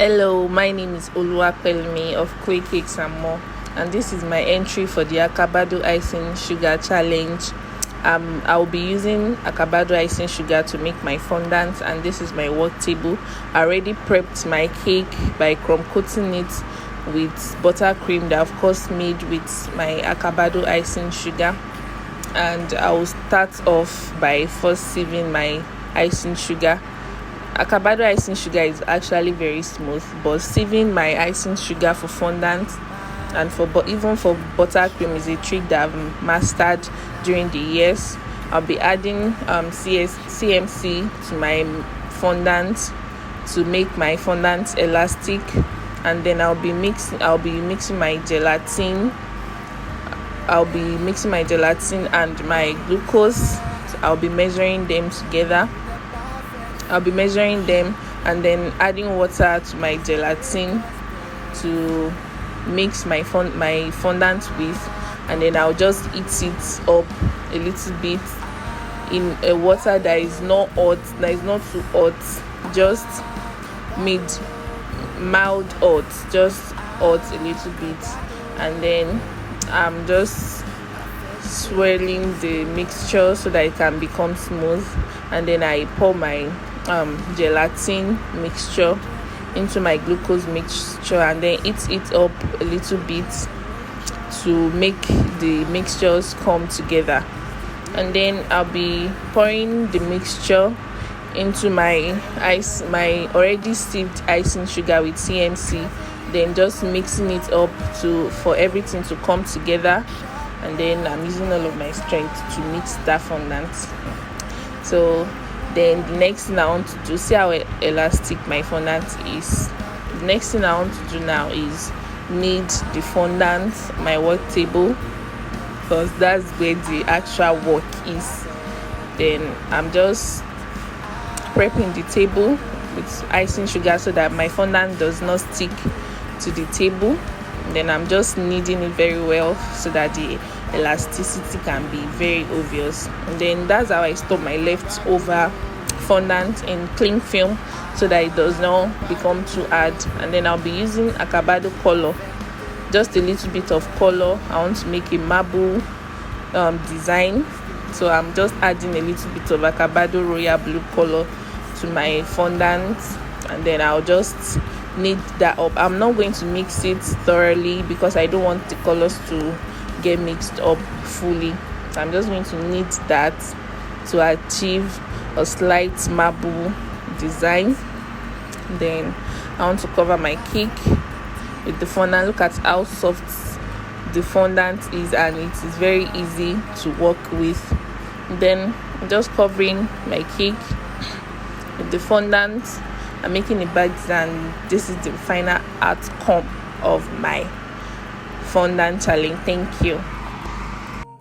Hello, my name is Oluwapelmi of Chloecakes and more, and this is my entry for the Acabado Icing Sugar Challenge. I'll be using Acabado Icing Sugar to make my fondant, and this is my work table. I already prepped my cake by crumb coating it with buttercream that of course made with my Acabado Icing Sugar. And I will start off by first sieving my icing sugar. Acabado icing sugar is actually very smooth, but sieving my icing sugar for fondant and even for buttercream is a trick that I've mastered during the years. I'll be adding CMC to my fondant to make my fondant elastic, and then I'll be mixing my gelatin. I'll be mixing my gelatin and my glucose. I'll be measuring them together. I'll be measuring them and then adding water to my gelatin to mix my fondant with, and then I'll just heat it up a little bit in a water that is not hot, that is not too hot, just mild hot, just hot a little bit. And then I'm just swirling the mixture so that it can become smooth, and then I pour my gelatin mixture into my glucose mixture and then heat it up a little bit to make the mixtures come together. And then I'll be pouring the mixture into my already sieved icing sugar with CMC, then just mixing it up for everything to come together. And then I'm using all of my strength to mix that fondant. So then the next thing I want to do, see how elastic my fondant is. The next thing I want to do now is knead the fondant, my work table, because that's where the actual work is. Then I'm just prepping the table with icing sugar so that my fondant does not stick to the table. Then I'm just kneading it very well so that the elasticity can be very obvious. And then that's how I store my leftover fondant in cling film so that it does not become too hard. And then I'll be using Acabado color, just a little bit of color. I want to make a marble design, so I'm just adding a little bit of Acabado royal blue color to my fondant, and then I'll just knead that up. I'm not going to mix it thoroughly because I don't want the colors to get mixed up fully. So I'm just going to knead that to achieve a slight marble design. Then I want to cover my cake with the fondant. Look at how soft the fondant is, and it is very easy to work with. Then I'm just covering my cake with the fondant. I'm making a bags, and this is the final outcome of my fondant challenge. Thank you.